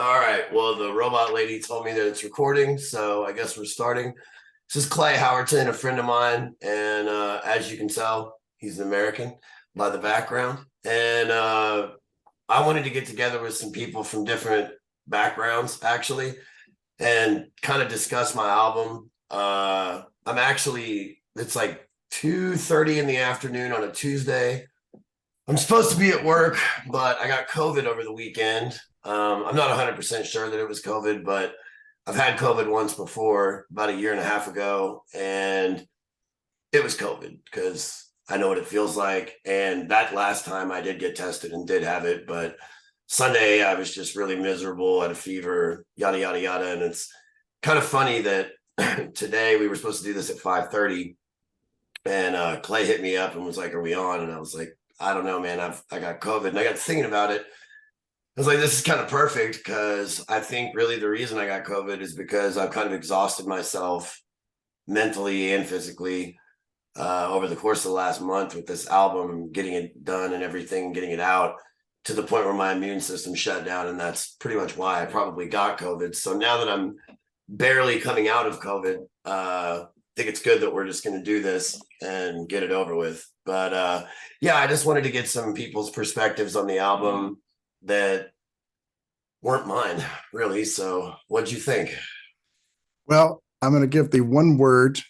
All right. Well, the robot lady told me that it's recording, so I guess we're starting. This is Clay Howerton, a friend of mine, and as you can tell, he's an American by the background. And I wanted to get together with some people from different backgrounds, actually, and kind of discuss my album. I'm actually it's like 2:30 in the afternoon on a Tuesday. I'm supposed to be at work, but I got COVID over the weekend. I'm not 100% sure that it was COVID, but I've had COVID once before, about a year and a half ago, and it was COVID because I know what it feels like. And that last time I did get tested and did have it, but Sunday I was just really miserable, had a fever, yada yada yada. And it's kind of funny that today we were supposed to do this at 5:30, and Clay hit me up and was like, "Are we on?" And I was like, "I don't know, man. I got COVID," and I got thinking about it. I was like, "This is kind of perfect," because I think really the reason I got COVID is because I've kind of exhausted myself mentally and physically over the course of the last month with this album, getting it done and everything, getting it out to the point where my immune system shut down, and that's pretty much why I probably got COVID. So now that I'm barely coming out of COVID, I think it's good that we're just going to do this and get it over with. But yeah, I just wanted to get some people's perspectives on the album that weren't mine, really. So what'd you think? Well, I'm going to give the one word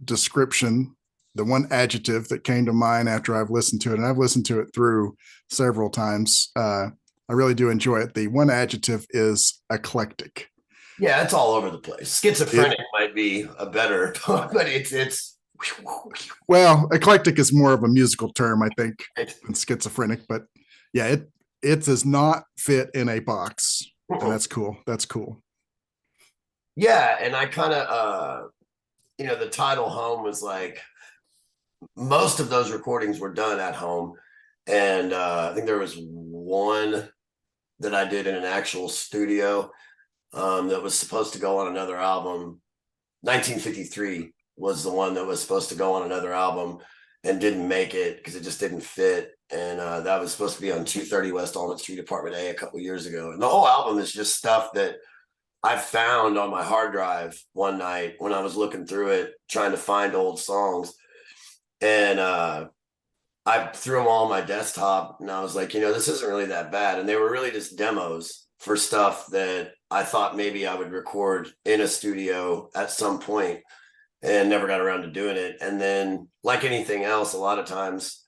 description, the one adjective that came to mind after I've listened to it. And I've listened to it through several times. I really do enjoy it. The one adjective is eclectic. Yeah, it's all over the place. Schizophrenic It might be a better, but it's well, eclectic is more of a musical term, I think, than schizophrenic. But yeah, it does not fit in a box, and that's cool. That's cool. yeah. And I kind of the title Home was like most of those recordings were done at home. And I think there was one that I did in an actual studio that was supposed to go on another album. 1953 was the one that was supposed to go on another album and didn't make it because it just didn't fit. And that was supposed to be on 230 West Almond Street, Apartment A, a couple years ago. And the whole album is just stuff that I found on my hard drive one night when I was looking through it, trying to find old songs. And I threw them all on my desktop, and I was like, this isn't really that bad. And they were really just demos for stuff that I thought maybe I would record in a studio at some point and never got around to doing it. And then, like anything else, a lot of times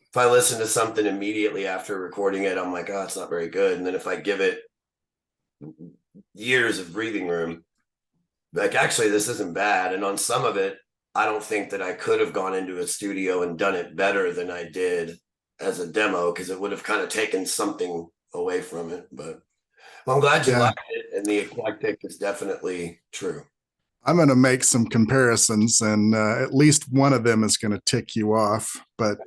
if I listen to something immediately after recording it, I'm like, oh, it's not very good. And then if I give it years of breathing room, like, actually, this isn't bad. And on some of it, I don't think that I could have gone into a studio and done it better than I did as a demo, because it would have kind of taken something away from it. But well, I'm glad you Yeah, liked it. And the eclectic is definitely true. I'm going to make some comparisons, and at least one of them is going to tick you off, but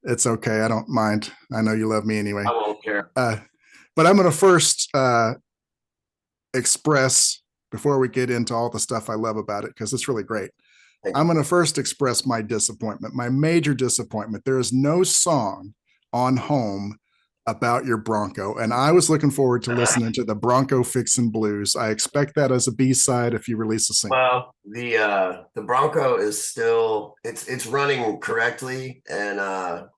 it's okay. I don't mind. I know you love me anyway. I won't care. Uh, but I'm going to first express, before we get into all the stuff I love about it, because it's really great. Thank I'm you. going to first express my disappointment, my major disappointment. There is no song on Home about your Bronco, and I was looking forward to listening to the Bronco Fixin' Blues. I expect that as a B-side if you release a single. Well, the Bronco is still it's running correctly, and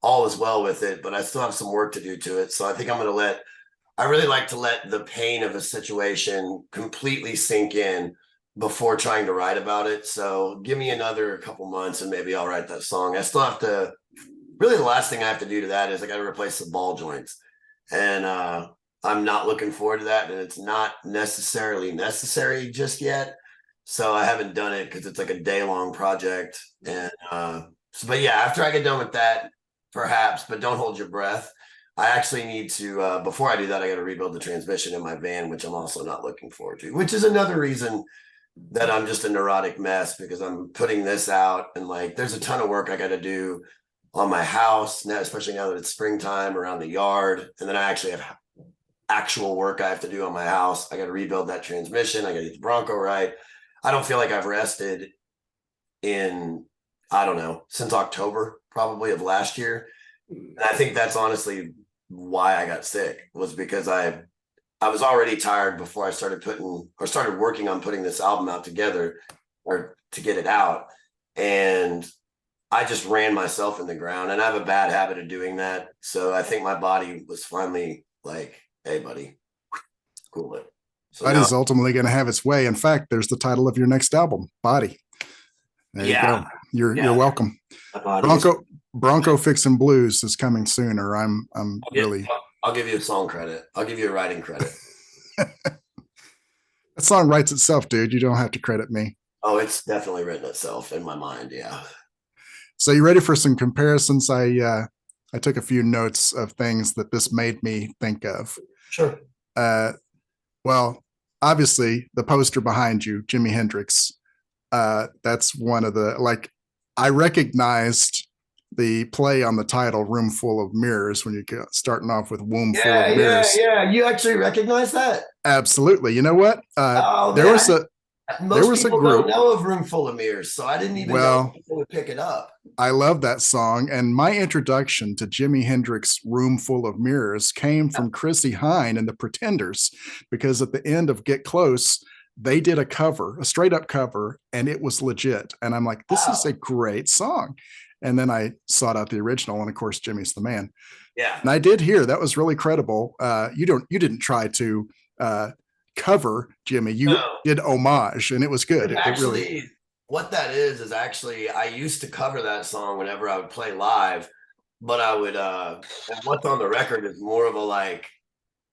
all is well with it, but I still have some work to do to it. So I think I really like to let the pain of a situation completely sink in before trying to write about it. So give me another couple months and maybe I'll write that song. I still have to really, the last thing I have to do to that is I got to replace the ball joints. And I'm not looking forward to that. And it's not necessarily necessary just yet. So I haven't done it because it's like a day-long project. And but yeah, after I get done with that, perhaps, but don't hold your breath. I actually need to, before I do that, I got to rebuild the transmission in my van, which I'm also not looking forward to, which is another reason that I'm just a neurotic mess, because I'm putting this out and like there's a ton of work I got to do on my house now, especially now that it's springtime, around the yard. And then I actually have actual work I have to do on my house. I got to rebuild that transmission. I got to get the Bronco right. I don't feel like I've rested in, I don't know, since October probably of last year. And I think that's honestly why I got sick, was because I I was already tired before I started working on putting this album out together or to get it out. And I just ran myself in the ground, and I have a bad habit of doing that. So I think my body was finally like, hey, buddy, cool it. So now, Body's ultimately going to have its way. In fact, there's the title of your next album, Body. There you yeah, go. You're yeah, welcome. my body is. Bronco Fixin' Blues is coming soon, or I'm I'll, get, really I'll give you a song credit. I'll give you a writing credit. that song writes itself, dude. You don't have to credit me. Oh, it's definitely written itself in my mind. Yeah. So you ready for some comparisons? I took a few notes of things that this made me think of. Sure. Uh, well, obviously the poster behind you, Jimi Hendrix. That's one of the like I recognized the play on the title "Room Full of Mirrors" when you get starting off with "Womb Full of Mirrors." Yeah. You actually recognize that? Absolutely. You know what? Oh There man, was a there most was a people don't group. know of Room Full of Mirrors, so I didn't even know Well, people would pick it up. I love that song. And my introduction to Jimi Hendrix' Room Full of Mirrors came from Chrissie Hynde and the Pretenders, because at the end of Get Close, they did a cover, a straight up cover, and it was legit. And I'm like, this is a Wow. great song. And then I sought out the original, and of course, Jimmy's the man. Yeah. And I did hear that was really credible. You didn't try to cover Jimmy. You No. did homage, and it was good. It really. Actually, what that is actually I used to cover that song whenever I would play live, but I would and what's on the record is more of a like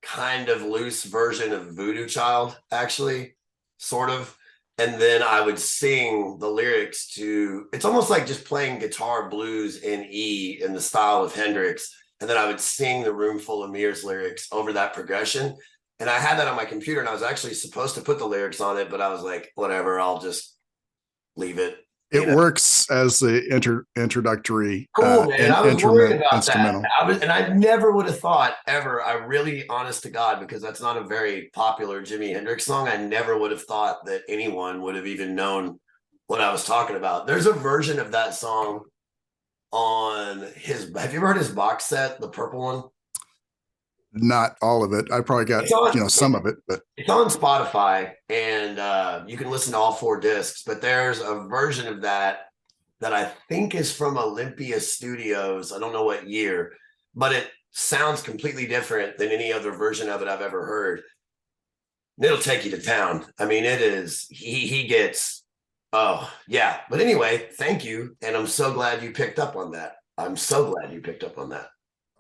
kind of loose version of Voodoo Child, actually, sort of. And then I would sing the lyrics to it's almost like just playing guitar blues in E in the style of Hendrix. And then I would sing the Room Full of Mirrors lyrics over that progression. And I had that on my computer, and I was actually supposed to put the lyrics on it, but I was like, whatever, I'll just leave it. It works as the introductory Cool, man. I was worried about that. instrumental. And I never would have thought ever. I really, honest to God, because that's not a very popular Jimi Hendrix song. I never would have thought that anyone would have even known what I was talking about. There's a version of that song on his. Have you ever heard his box set, the purple one? Not all of it. I probably got some of it, but it's on Spotify, and you can listen to all 4 discs. But there's a version of that I think is from Olympia Studios. I don't know what year, but it sounds completely different than any other version of it I've ever heard. And it'll take you to town. I mean, it is. He gets. Oh yeah. But anyway, thank you, and I'm so glad you picked up on that. I'm so glad you picked up on that.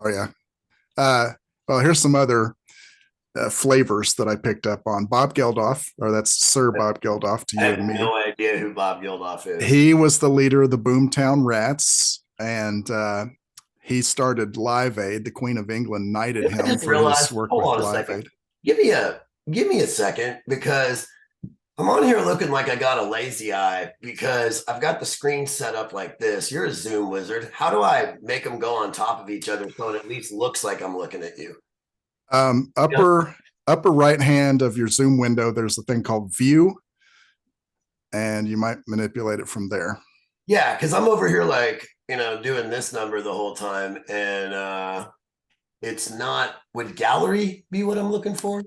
Oh yeah. Well, here's some other flavors that I picked up on. Bob Geldof, or that's Sir Bob Geldof to you and me. I have no idea who Bob Geldof is. He was the leader of the Boomtown Rats, and he started Live Aid. The Queen of England knighted him for his work with Live Aid. Give me a second, because I'm on here looking like I got a lazy eye because I've got the screen set up like this. You're a Zoom wizard. How do I make them go on top of each other so it at least looks like I'm looking at you? Upper right hand of your Zoom window, there's a thing called View, and you might manipulate it from there. Yeah, because I'm over here like, doing this number the whole time, and it's not. Would gallery be what I'm looking for?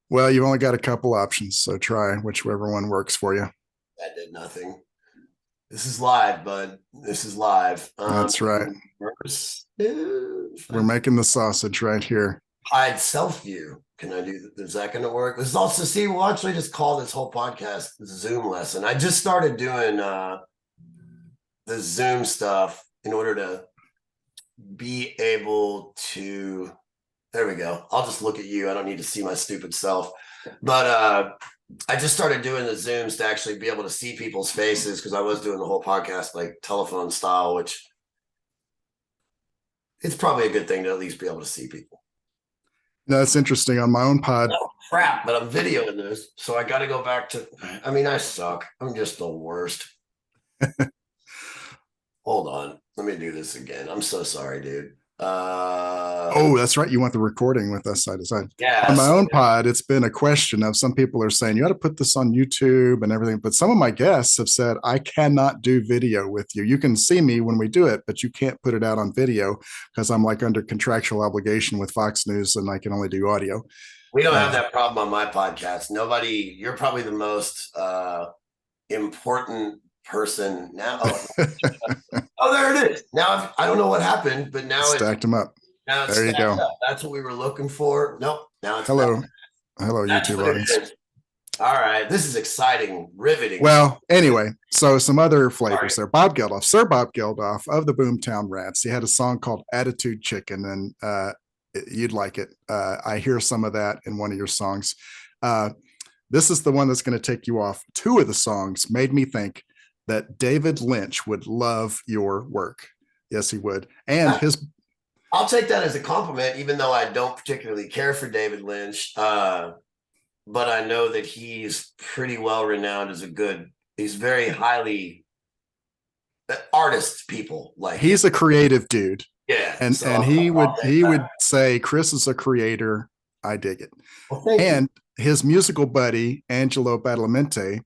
Well, you've only got a couple options, so try whichever one works for you. That did nothing. This is live, bud. This is live. That's right. We're making the sausage right here. Hide self view. Can I do that? Is that going to work? This is also, see, we'll actually just call this whole podcast Zoom lesson. I just started doing the Zoom stuff in order to be able to. There we go. I'll just look at you. I don't need to see my stupid self. But I just started doing the Zooms to actually be able to see people's faces, because I was doing the whole podcast like telephone style, which it's probably a good thing to at least be able to see people. No, that's interesting. On my own pod. Oh, crap, but I'm videoing this, so I got to go back to. I mean, I suck. I'm just the worst. Hold on. Let me do this again. I'm so sorry, dude. Oh, that's right. You want the recording with us side to side. Yeah. On my own pod, it's been a question of some people are saying you ought to put this on YouTube and everything. But some of my guests have said, I cannot do video with you. You can see me when we do it, but you can't put it out on video because I'm like under contractual obligation with Fox News and I can only do audio. We don't have that problem on my podcast. Nobody, you're probably the most important person now. Oh, there it is. Now I don't know what happened, but Stacked them up. now it's There you stacked go. up. That's what we were looking for. Nope. Now it's back. Hello. Hello, That's YouTube what it audience. is. All right. This is exciting, riveting. Well, anyway, so some other flavors Sorry. there. Bob Geldof, Sir Bob Geldof of the Boomtown Rats. He had a song called Attitude Chicken, and you'd like it. I hear some of that in one of your songs. This is the one that's going to take you off. Two of the songs made me think that David Lynch would love your work. Yes, he would. And his I'll take that as a compliment, even though I don't particularly care for David Lynch. But I know that he's pretty well renowned as he's very highly artist people like he's a creative dude. yeah. And So and he would say Chris is a creator. I dig it. well, thank And his musical buddy Angelo Badalamenti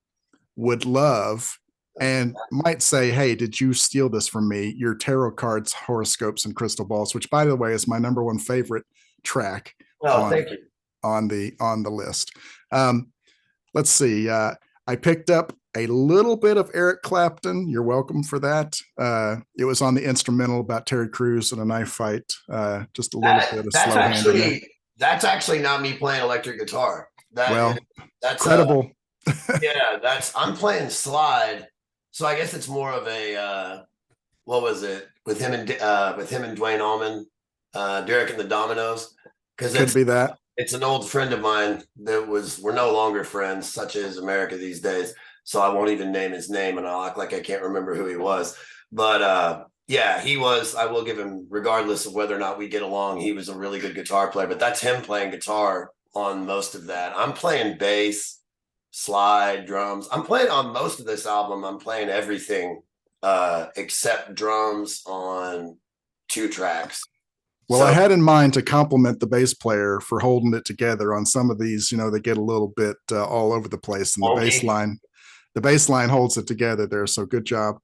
would love and might say, "Hey, did you steal this from me? Your tarot cards, horoscopes, and crystal balls," which, by the way, is my number one favorite track thank you. on the list. Let's see. I picked up a little bit of Eric Clapton. You're welcome for that. It was on the instrumental about Terry Crews in a knife fight. Just a little bit of slow hand. That's actually not me playing electric guitar. That's credible. Yeah, I'm playing slide. So I guess it's more of a what was it with him and Dwayne Allman, Derek and the Dominoes? Because Could be that. It's an old friend of mine we're no longer friends, such as America these days. So I won't even name his name, and I'll act like I can't remember who he was. But yeah, he was. I will give him, regardless of whether or not we get along, he was a really good guitar player. But that's him playing guitar on most of that. I'm playing bass, slide, drums. I'm playing on most of this album. I'm playing everything except drums on 2 tracks. Well, I had in mind to compliment the bass player for holding it together on some of these. They get a little bit all over the place, and the bass line holds it together there. So good job.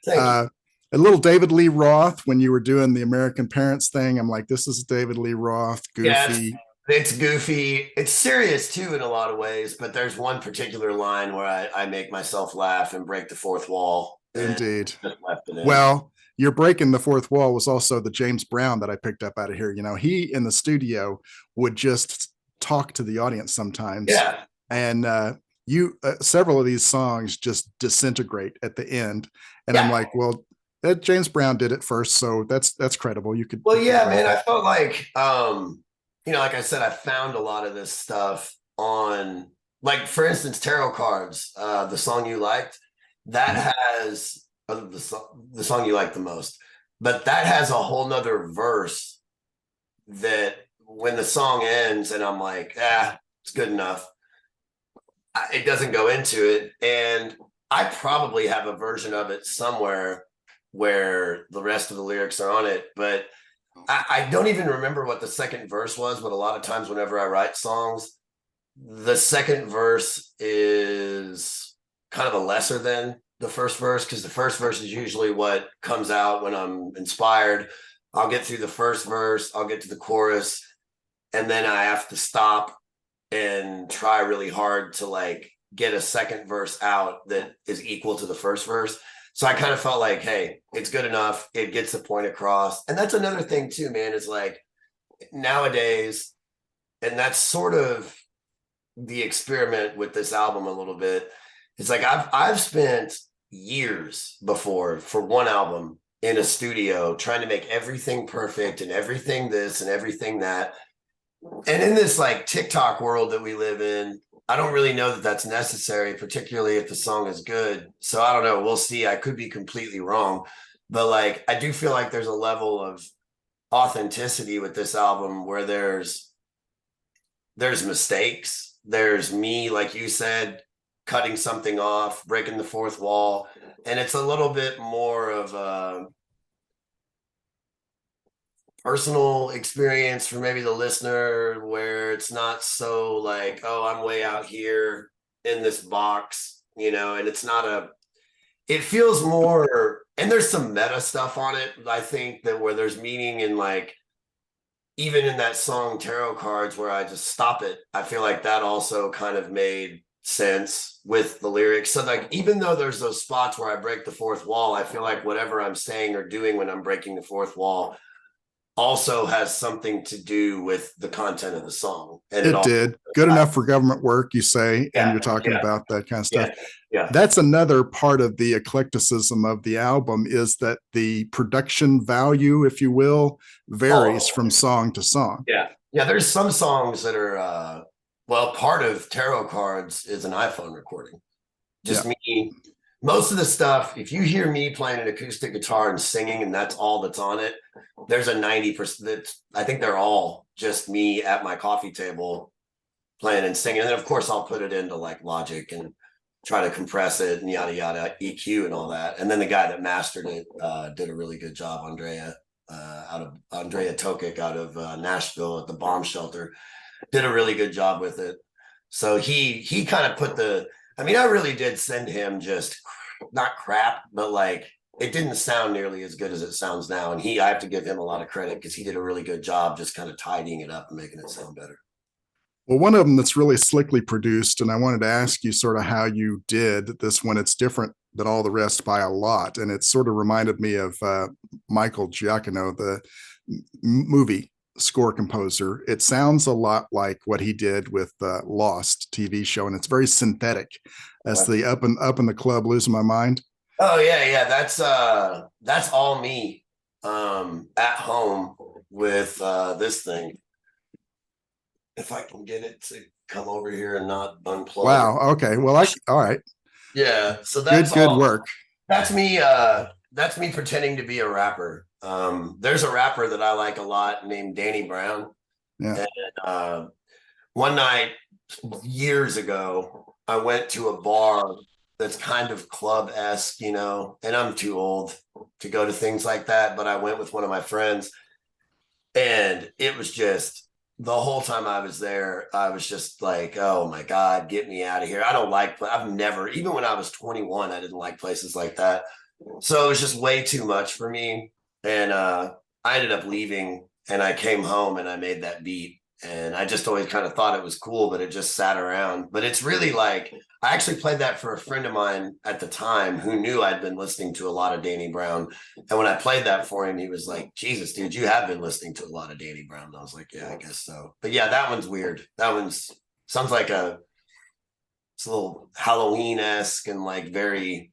Thank you. A little David Lee Roth when you were doing the American Parents thing. I'm like, this is David Lee Roth, goofy. Yeah, it's goofy. It's serious too in a lot of ways, but there's one particular line where I make myself laugh and break the fourth wall. Indeed. Well, you're breaking the fourth wall was also the James Brown that I picked up out of here. He in the studio would just talk to the audience sometimes. Yeah. And several of these songs just disintegrate at the end. And I'm like, well, that James Brown did it first. So that's credible. You could. Well, yeah, man, I felt like, like I said, I found a lot of this stuff on, like, for instance, Tarot Cards, the song you liked, that has the song you like the most, but that has a whole nother verse that when the song ends and I'm like, it's good enough, it doesn't go into it. And I probably have a version of it somewhere where the rest of the lyrics are on it, but I don't even remember what the second verse was. But a lot of times whenever I write songs, the second verse is kind of a lesser than the first verse, because the first verse is usually what comes out when I'm inspired. I'll get through the first verse, I'll get to the chorus, and then I have to stop and try really hard to like get a second verse out that is equal to the first verse. So I kind of felt like, hey, it's good enough. It gets the point across. And that's another thing too, man, is like nowadays, and that's sort of the experiment with this album a little bit. It's like I've spent years before for one album in a studio trying to make everything perfect and everything this and everything that. And in this like TikTok world that we live in, I don't really know that that's necessary, particularly if the song is good. So I don't know. We'll see. I could be completely wrong, but like I do feel like there's a level of authenticity with this album where there's mistakes. There's me, like you said, cutting something off, breaking the fourth wall. And it's a little bit more of a personal experience for maybe the listener, where it's not so like, oh, I'm way out here in this box, and it's not it feels more, and there's some meta stuff on it, I think, that where there's meaning in like even in that song Tarot Cards, where I just stop it, I feel like that also kind of made sense with the lyrics. So like, even though there's those spots where I break the fourth wall, I feel like whatever I'm saying or doing when I'm breaking the fourth wall also has something to do with the content of the song. And it It all, did. Good enough for government work, you say, and yeah, you're talking yeah, about that kind of stuff. yeah, yeah. That's another part of the eclecticism of the album, is that the production value, if you will, varies Oh, from song to song. yeah. Yeah, there's some songs that are well, part of Tarot Cards is an iPhone recording. Yeah. Just me. Most of the stuff, if you hear me playing an acoustic guitar and singing and that's all that's on it, there's a 90%. I think they're all just me at my coffee table playing and singing. And then of course I'll put it into like Logic and try to compress it and yada yada, EQ and all that. And then the guy that mastered it did a really good job, Andrea Tokic out of Nashville at the bomb shelter, did a really good job with it. So he kind of put the, I mean, I really did send him just not crap, but like it didn't sound nearly as good as it sounds now. And I have to give him a lot of credit because he did a really good job just kind of tidying it up and making it sound better. Well, one of them that's really slickly produced, and I wanted to ask you sort of how you did this one. It's different than all the rest by a lot, and it sort of reminded me of Michael Giacchino, the movie score composer. It sounds a lot like what he did with Lost TV show, and it's very synthetic. As the up in the club, losing my mind. Oh yeah, that's all me at home with this thing. If I can get it to come over here and not unplug. Wow. Okay. Well, all right. Yeah, so Good, that's good all. work. That's me pretending to be a rapper. There's a rapper that I like a lot named Danny Brown. Yeah. And one night years ago, I went to a bar that's kind of club-esque, you know, and I'm too old to go to things like that, but I went with one of my friends, and it was just the whole time I was there, I was just like, oh my God, get me out of here. I don't like, I've never, even when I was 21, I didn't like places like that. So it was just way too much for me. And I ended up leaving, and I came home and I made that beat. And I just always kind of thought it was cool, but it just sat around. But it's really like, I actually played that for a friend of mine at the time who knew I'd been listening to a lot of Danny Brown. And when I played that for him, he was like, Jesus, dude, you have been listening to a lot of Danny Brown. And I was like, yeah, I guess so. But yeah, that one's weird. That one's sounds like it's a little Halloween-esque and like very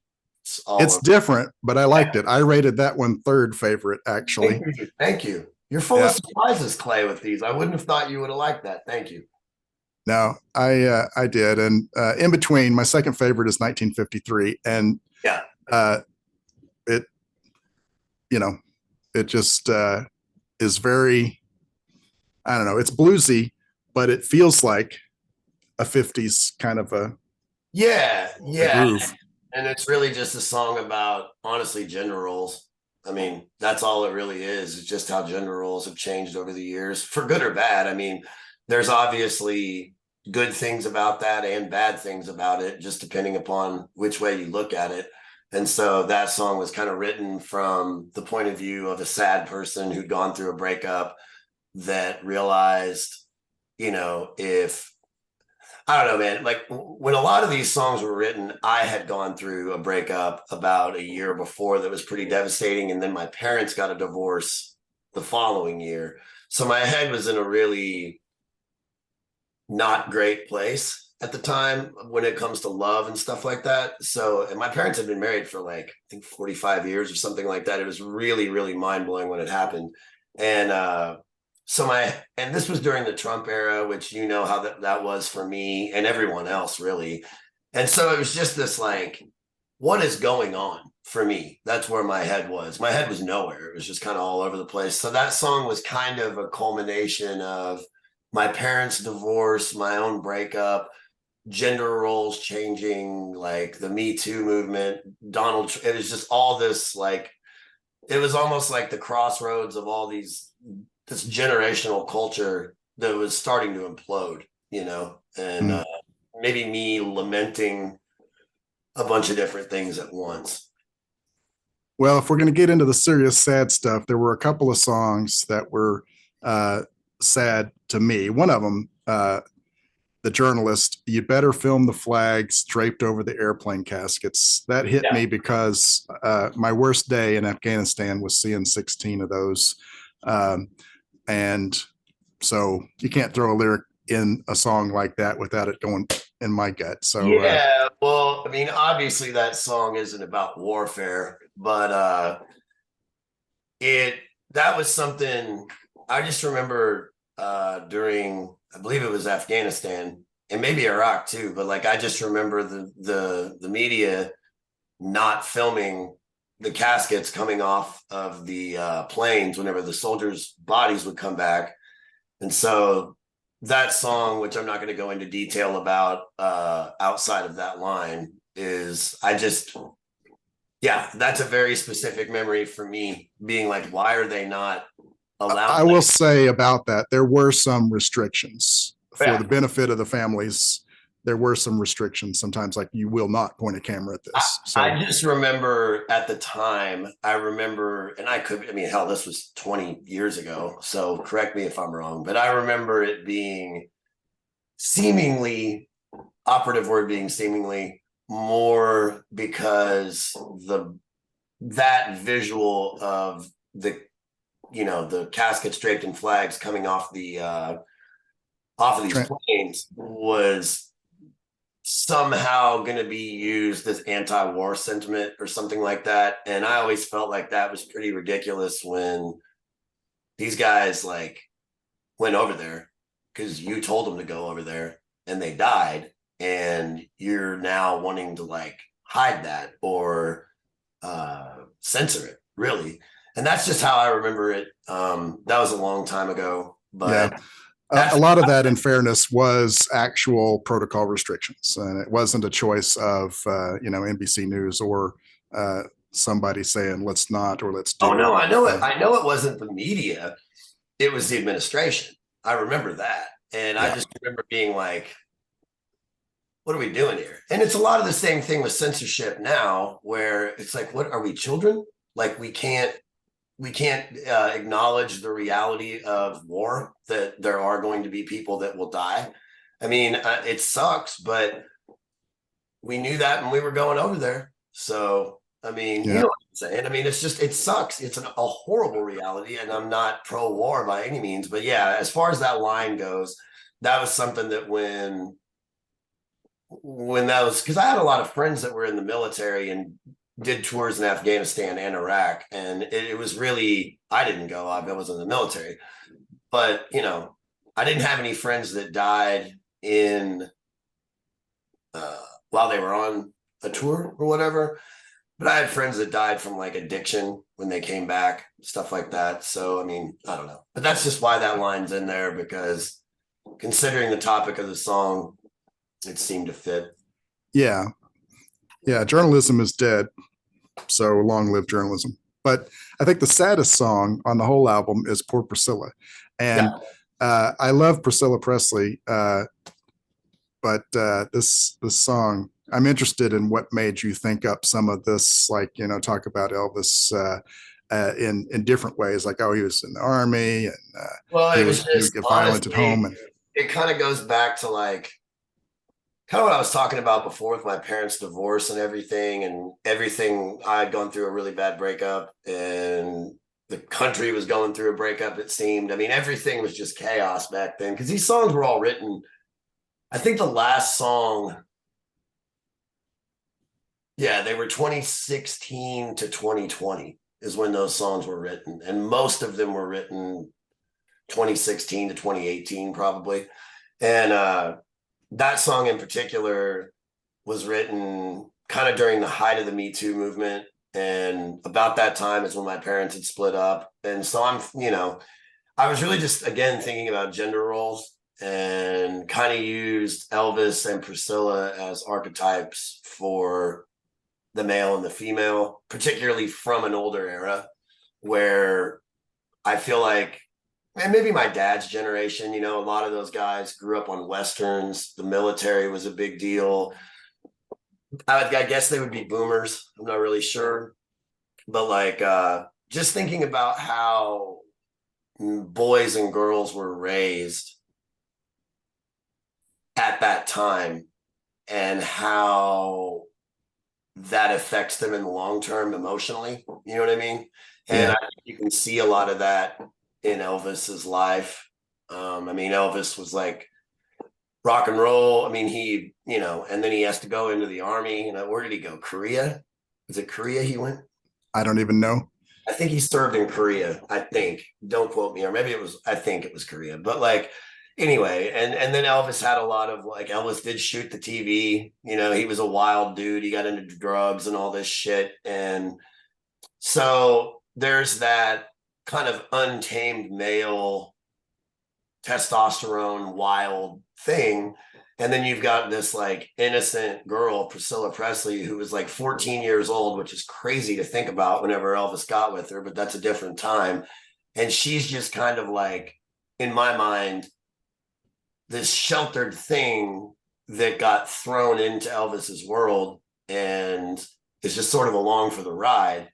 It's different, but I liked it. I rated that one third favorite, actually. Thank you. Thank you. You're full of Yeah. surprises, Clay, with these. I wouldn't have thought you would have liked that. Thank you. No, I did. And in between, my second favorite is 1953. And Yeah. It, you know, it just is very, I don't know, it's bluesy, but it feels like a 50s kind of a Yeah. groove. And it's really just a song about, honestly, gender roles. I mean, that's all it really is. It's just how gender roles have changed over the years, for good or bad. I mean, there's obviously good things about that and bad things about it, just depending upon which way you look at it. And so that song was kind of written from the point of view of a sad person who'd gone through a breakup that realized, you know, if I don't know, man. Like when a lot of these songs were written, I had gone through a breakup about a year before that was pretty devastating. And then my parents got a divorce the following year. So my head was in a really not great place at the time when it comes to love and stuff like that. So, and my parents had been married for like, I think 45 years or something like that. It was really, really mind blowing when it happened. And, and this was during the Trump era, which you know how that was for me and everyone else, really. And so it was just this like, what is going on for me? That's where my head was. My head was nowhere. It was just kind of all over the place. So that song was kind of a culmination of my parents' divorce, my own breakup, gender roles changing, like the Me Too movement, it was just all this, like, it was almost like the crossroads of all this generational culture that was starting to implode, you know, and maybe me lamenting a bunch of different things at once. Well, if we're going to get into the serious, sad stuff, there were a couple of songs that were sad to me. One of them, the journalist, "You better film the flags draped over the airplane caskets." That hit Yeah. me because my worst day in Afghanistan was seeing 16 of those. Um, and so you can't throw a lyric in a song like that without it going in my gut. So Yeah, well, I mean, obviously that song isn't about warfare, but it that was something I just remember during, I believe it was Afghanistan and maybe Iraq too, but like I just remember the media not filming the caskets coming off of the planes whenever the soldiers' bodies would come back. And so that song, which I'm not going to go into detail about outside of that line, is I just, yeah, that's a very specific memory for me being like, why are they not allowing? I will say about that, there were some restrictions for the Yeah. benefit of the families. There were some restrictions sometimes, like you will not point a camera at this. So I just remember at the time, I remember, and I could, I mean, hell, this was 20 years ago. So correct me if I'm wrong, but I remember it being seemingly, operative word being seemingly, more because that visual of the caskets draped in flags coming off of these planes was somehow going to be used as anti-war sentiment or something like that. And I always felt like that was pretty ridiculous when these guys like went over there because you told them to go over there and they died, and you're now wanting to like hide that or censor it, really. And that's just how I remember it. That was a long time ago, yeah, but a lot of that, in fairness, was actual protocol restrictions, and it wasn't a choice of NBC News or somebody saying let's not or let's do. Oh no, I know it. I know it wasn't the media. It was the administration. I remember that. And I Yeah. just remember being like, what are we doing here? And it's a lot of the same thing with censorship now, where it's like, what are we, children? Like we can't acknowledge the reality of war, that there are going to be people that will die. I mean, it sucks, but we knew that when we were going over there. So, I mean, you Yeah. know what I'm saying? I mean, it's just, it sucks. It's a horrible reality, and I'm not pro war by any means. But yeah, as far as that line goes, that was something that when that was, because I had a lot of friends that were in the military and did tours in Afghanistan and Iraq. And it was really, I didn't go, I was in the military, but I didn't have any friends that died in uh, while they were on a tour or whatever. But I had friends that died from like addiction when they came back, stuff like that. So, I mean, I don't know. But that's just why that line's in there, because considering the topic of the song, it seemed to fit. Yeah. Yeah. Journalism is dead. So long live journalism. But I think the saddest song on the whole album is Poor Priscilla. And Yeah. I love Priscilla Presley, but this song, I'm interested in what made you think up some of this, like, talk about Elvis in different ways, like, oh, he was in the army, and Well, it was he would just get violent at home. honestly, And it kind of goes back to like kind of what I was talking about before with my parents' divorce and everything. I had gone through a really bad breakup, and the country was going through a breakup, it seemed. I mean, everything was just chaos back then because these songs were all written. I think the last song, yeah, they were 2016 to 2020 is when those songs were written. And most of them were written 2016 to 2018, probably. And that song in particular was written kind of during the height of the Me Too movement. And about that time is when my parents had split up. And so I was really just, again, thinking about gender roles and kind of used Elvis and Priscilla as archetypes for the male and the female, particularly from an older era where I feel like, and maybe my dad's generation, a lot of those guys grew up on Westerns. The military was a big deal. I guess they would be boomers. I'm not really sure. But like, just thinking about how boys and girls were raised at that time and how that affects them in the long term emotionally. You know what I mean? And Yeah. I think you can see a lot of that in Elvis's life. I mean, Elvis was like rock and roll. I mean, he, and then he has to go into the army. Where did he go? Korea? Was it Korea he went? I don't even know. I think he served in Korea. I think. Don't quote me, or maybe it was. I think it was Korea. But like, anyway, and then Elvis had a lot of like Elvis did shoot the TV. He was a wild dude. He got into drugs and all this shit, and so there's that kind of untamed male testosterone wild thing. And then you've got this like innocent girl, Priscilla Presley, who was like 14 years old, which is crazy to think about whenever Elvis got with her, but that's a different time. And she's just kind of like, in my mind, this sheltered thing that got thrown into Elvis's world and is just sort of along for the ride.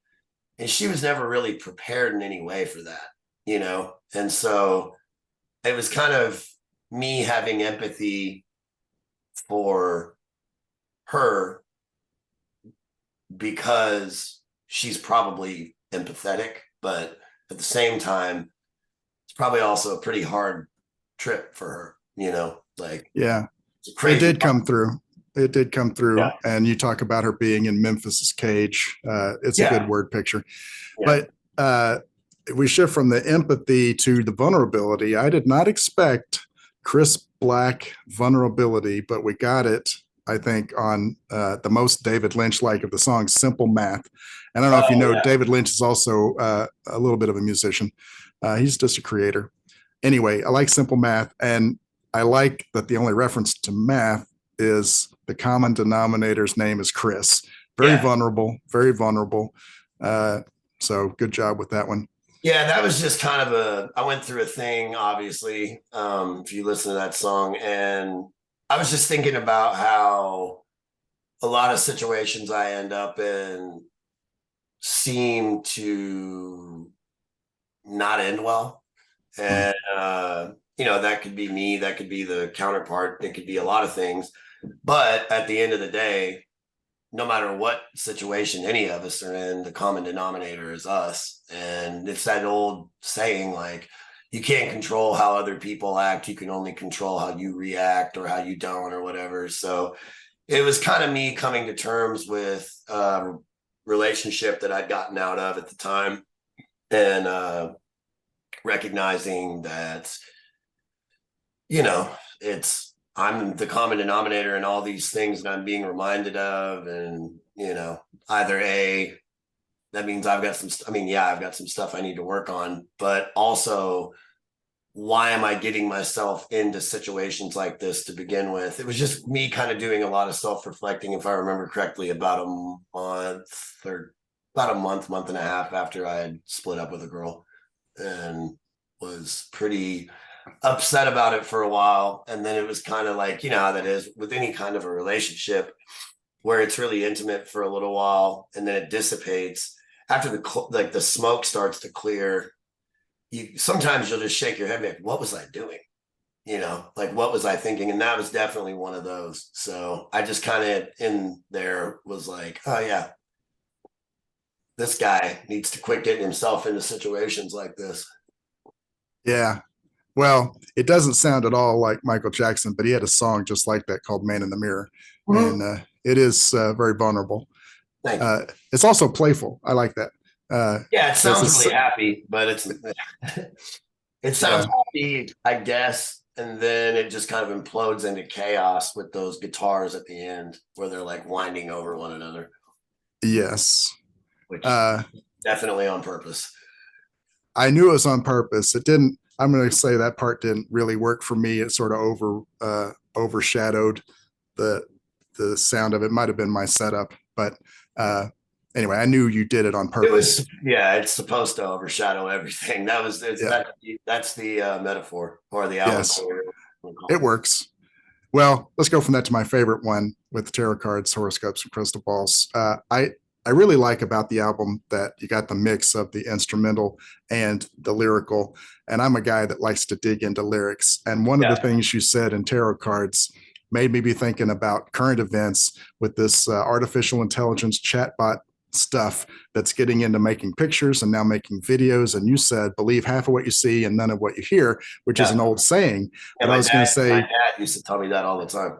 And she was never really prepared in any way for that. And so it was kind of me having empathy for her because she's probably empathetic, but at the same time, it's probably also a pretty hard trip for her, like Yeah. it's a It crazy. did come through. It did come through. Yeah. And you talk about her being in Memphis's cage. It's a Yeah. good word picture. Yeah. But we shift from the empathy to the vulnerability. I did not expect Chris Black vulnerability, but we got it, I think, on the most David Lynch like of the song, Simple Math. And I don't know if you know, Yeah. David Lynch is also a little bit of a musician. He's just a creator. Anyway, I like Simple Math. And I like that the only reference to math is the common denominator's name is Chris. Very vulnerable, very vulnerable. So good job with that one. Yeah, that was just kind of I went through a thing, obviously, if you listen to that song, and I was just thinking about how a lot of situations I end up in seem to not end well. And, that could be me, that could be the counterpart, it could be a lot of things. But at the end of the day, no matter what situation any of us are in, the common denominator is us. And it's that old saying, like, you can't control how other people act. You can only control how you react or how you don't or whatever. So it was kind of me coming to terms with a relationship that I'd gotten out of at the time and recognizing that, I'm the common denominator in all these things that I'm being reminded of. And, either that means I've got I've got some stuff I need to work on, but also why am I getting myself into situations like this to begin with? It was just me kind of doing a lot of self-reflecting, if I remember correctly, about a month and a half after I had split up with a girl, and was pretty upset about it for a while. And then it was kind of like, how that is with any kind of a relationship where it's really intimate for a little while and then it dissipates after the smoke starts to clear. Sometimes you'll just shake your head and be like, what was I doing? Like, what was I thinking? And that was definitely one of those. So I just kind of in there was like, oh yeah, this guy needs to quit getting himself into situations like this. Yeah. Well, it doesn't sound at all like Michael Jackson, but he had a song just like that called Man in the Mirror. Mm-hmm. And it is very vulnerable. Thank you. It's also playful. I like that. Yeah, it sounds really happy, but it sounds happy, I guess. And then it just kind of implodes into chaos with those guitars at the end where they're like winding over one another. Yes. Which definitely on purpose. I knew it was on purpose. It didn't, I'm going to say that part didn't really work for me. It sort of overshadowed the sound of it. Might have been my setup, but anyway, I knew you did it on purpose. It's supposed to overshadow everything. That's the metaphor or the yes, allegory. it works. Well, let's go from that to my favorite one with the tarot cards, horoscopes, and crystal balls. I I really like about the album that you got the mix of the instrumental and the lyrical. And I'm a guy that likes to dig into lyrics. And one of the Yeah. things you said in tarot cards made me be thinking about current events with this artificial intelligence chatbot stuff that's getting into making pictures and now making videos. And you said, believe half of what you see and none of what you hear, which is Yeah. an old saying. Yeah, But I was going to my say, dad used to tell me that all the time.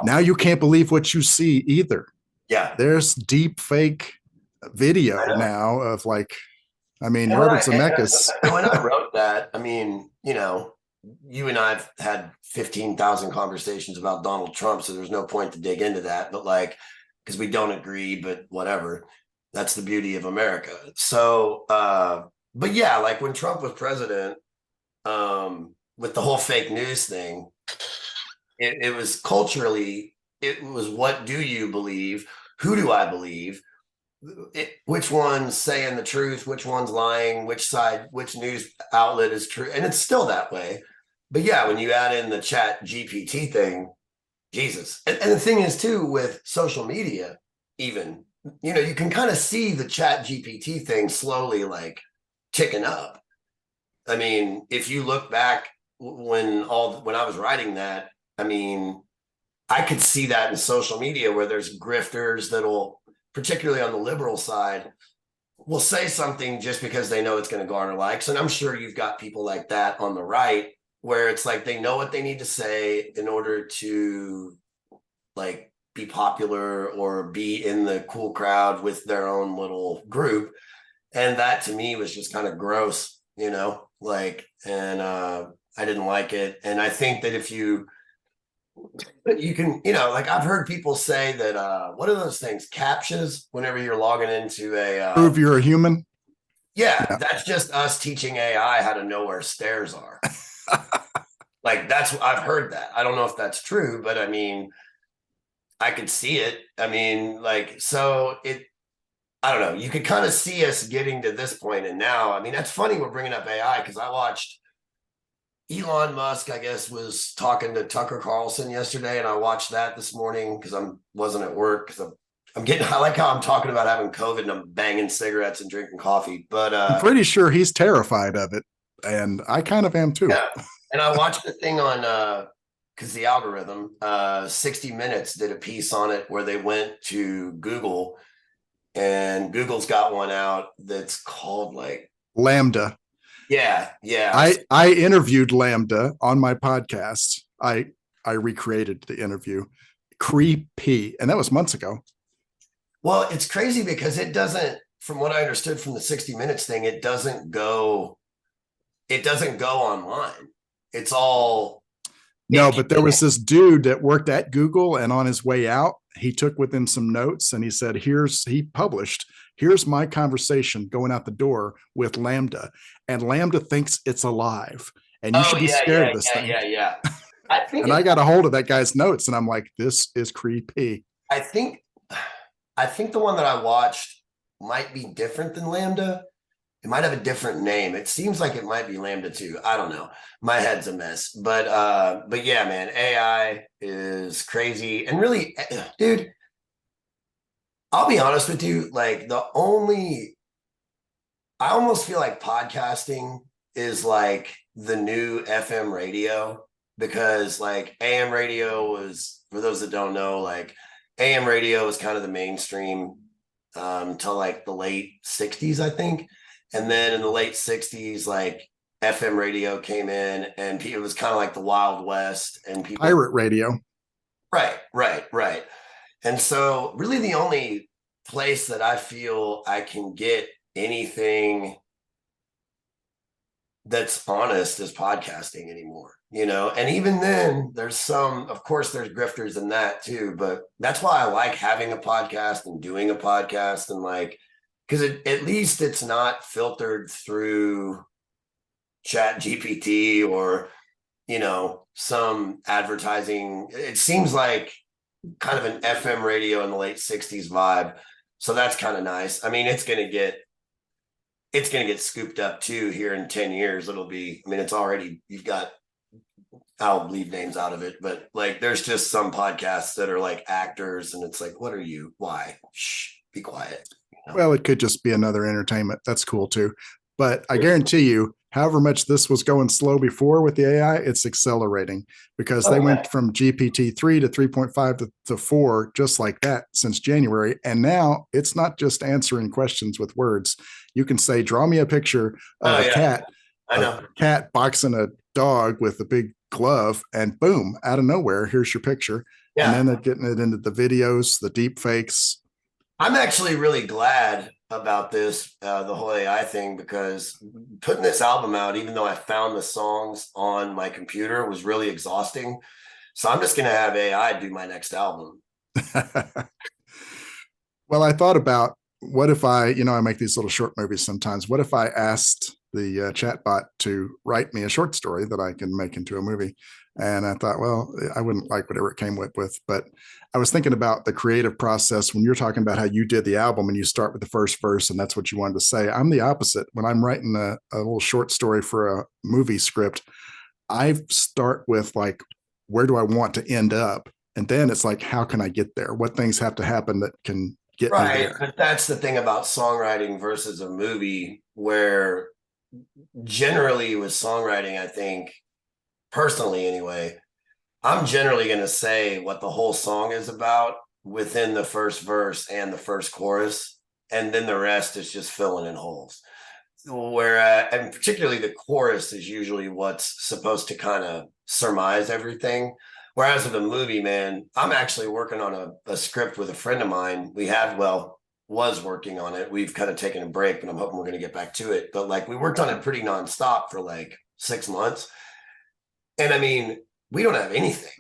now you can't believe what you see either. Yeah. There's deep fake I video know. now of like, I mean, And Robert Zemeckis. when I wrote that, I mean, you know, you and I've had 15,000 conversations about Donald Trump, so there's no point to dig into that. But like, because we don't agree, but whatever. That's the beauty of America. So, but yeah, like when Trump was president, with the whole fake news thing, it was culturally, it was what do you believe? Who do I believe? Which one's saying the truth, which one's lying, which side, which news outlet is true, and it's still that way. But yeah, when you add in the chat GPT thing, Jesus. And the thing is too, with social media, even, you know, you can kind of see the chat GPT thing slowly like ticking up. I mean, if you look back when I was writing that, I mean, I could see that in social media where there's grifters that'll, particularly on the liberal side, will say something just because they know it's going to garner likes. And I'm sure you've got people like that on the right where it's like they know what they need to say in order to like be popular or be in the cool crowd with their own little group. And that to me was just kind of gross, you know, like, and I didn't like it. And I think that if you can, you know, like I've heard people say that what are those things, captchas, whenever you're logging into a Prove you're a human. yeah, Yeah. that's just us teaching AI how to know where stairs are. Like that's, I've heard that. I don't know if that's true, but I mean, I could see it. I mean, like, so it, I don't know. You could kind of see us getting to this point, and now, I mean, that's funny we're bringing up AI because I watched Elon Musk, I guess, was talking to Tucker Carlson yesterday, and I watched that this morning because I wasn't at work because I'm getting. I like how I'm talking about having COVID and I'm banging cigarettes and drinking coffee, but I'm pretty sure he's terrified of it, and I kind of am too. yeah. And I watched the thing on because the algorithm, 60 Minutes did a piece on it where they went to Google, and Google's got one out that's called like Lambda. yeah. I interviewed Lambda on my podcast. I recreated the interview. Creepy, and that was months ago. Well, it's crazy because it doesn't, from what I understood from the 60 Minutes thing, it doesn't go online. It's all no, but there was this dude that worked at Google, and on his way out, he took with him some notes, and he said, here's my conversation going out the door with Lambda, and Lambda thinks it's alive, and you should be scared of this thing. Yeah. I think, and I got a hold of that guy's notes, and I'm like, this is creepy. I think the one that I watched might be different than Lambda. It might have a different name. It seems like it might be Lambda too. I don't know. My head's a mess. But yeah, man, AI is crazy. And really, dude, I'll be honest with you, like I almost feel like podcasting is like the new FM radio because like AM radio was, for those that don't know, like AM radio was kind of the mainstream till like the late 60s, I think. And then in the late 60s, like FM radio came in and it was kind of like the Wild West and people. Pirate radio. Right. And so really the only place that I feel I can get anything that's honest is podcasting anymore, you know? And even then there's some, of course there's grifters in that too, but that's why I like having a podcast and doing a podcast and like, because at least it's not filtered through chat GPT or, you know, some advertising. It seems like kind of an FM radio in the late 60s vibe. So that's kind of nice. I mean, it's going to get scooped up too here in 10 years. It'll be, I mean, it's already, you've got, I'll leave names out of it, but like there's just some podcasts that are like actors and it's like, what are you? Why? Shh. be quiet. Well, it could just be another entertainment. That's cool too. But I guarantee you, however much this was going slow before with the AI, it's accelerating because they went from GPT-3 to 3.5 to 4 just like that since January. And now it's not just answering questions with words. You can say, draw me a picture of a cat boxing a dog with a big glove, and boom, out of nowhere, here's your picture. Yeah. And then they're getting it into the videos, the deep fakes. I'm actually really glad about this, the whole AI thing, because putting this album out, even though I found the songs on my computer, was really exhausting. So I'm just going to have AI do my next album. Well, I thought about what if I make these little short movies sometimes. What if I asked the chatbot to write me a short story that I can make into a movie? And I thought, well, I wouldn't like whatever it came up with, but I was thinking about the creative process when you're talking about how you did the album and you start with the first verse and that's what you wanted to say. I'm the opposite. When I'm writing a little short story for a movie script, I start with like, where do I want to end up? And then it's like, how can I get there? What things have to happen that can get me there? But that's the thing about songwriting versus a movie, where generally with songwriting, I think, personally anyway, I'm generally going to say what the whole song is about within the first verse and the first chorus, and then the rest is just filling in holes. Where, and particularly the chorus is usually what's supposed to kind of surmise everything. Whereas with a movie, man, I'm actually working on a script with a friend of mine. Was working on it. We've kind of taken a break, but I'm hoping we're going to get back to it. But like, we worked on it pretty nonstop for like 6 months. And I mean, we don't have anything.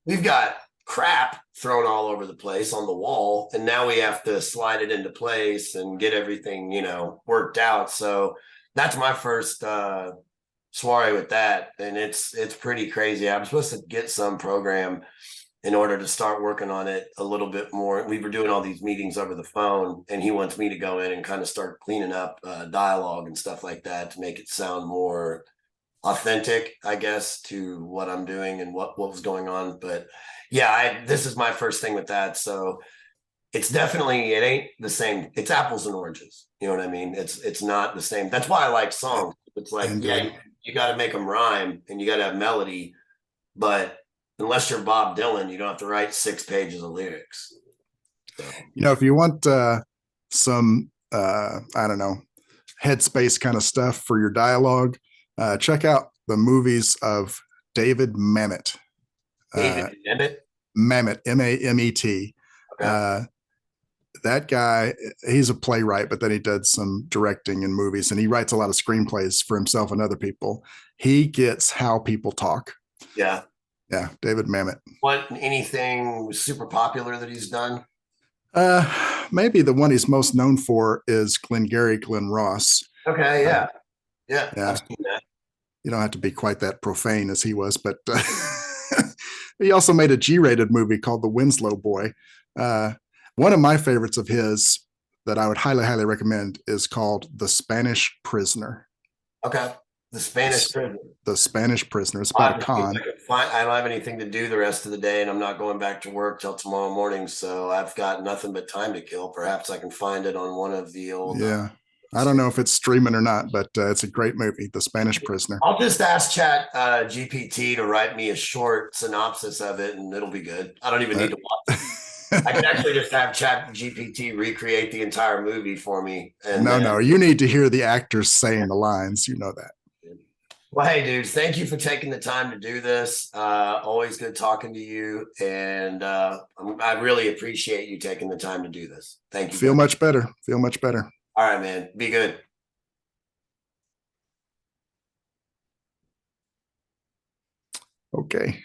We've got crap thrown all over the place on the wall. And now we have to slide it into place and get everything, worked out. So that's my first soiree with that. And it's pretty crazy. I'm supposed to get some program in order to start working on it a little bit more. We were doing all these meetings over the phone, and he wants me to go in and kind of start cleaning up dialogue and stuff like that to make it sound more authentic, I guess, to what I'm doing and what was going on. But yeah, this is my first thing with that. So it ain't the same. It's apples and oranges. You know what I mean? It's not the same. That's why I like songs. It's like, you got to make them rhyme and you got to have melody, but unless you're Bob Dylan, you don't have to write 6 pages of lyrics. So. If you want some, I don't know, headspace kind of stuff for your dialogue, check out the movies of David Mamet. David Mamet? Mamet, M-A-M-E-T. Okay. That guy, he's a playwright, but then he did some directing in movies, and he writes a lot of screenplays for himself and other people. He gets how people talk. Yeah. Yeah, David Mamet. Anything super popular that he's done? Maybe the one he's most known for is Glengarry Glen Ross. Okay, yeah. Yeah. I've seen that. You don't have to be quite that profane as he was, but he also made a G-rated movie called The Winslow Boy. One of my favorites of his that I would highly, highly recommend is called The Spanish Prisoner. Okay. The Spanish Prisoner. The Spanish Prisoner. It's about a con. I don't have anything to do the rest of the day, and I'm not going back to work till tomorrow morning, so I've got nothing but time to kill. Perhaps I can find it on one of the old... Yeah. I don't know if it's streaming or not, but it's a great movie, The Spanish Prisoner. I'll just ask Chat GPT to write me a short synopsis of it, and it'll be good. I don't even need to watch it. I can actually just have Chat GPT recreate the entire movie for me. And no, you need to hear the actors saying the lines. You know that. Well, hey, dudes, thank you for taking the time to do this. Always good talking to you. And I really appreciate you taking the time to do this. Thank you. Feel much better. Feel much better. All right, man. Be good. Okay.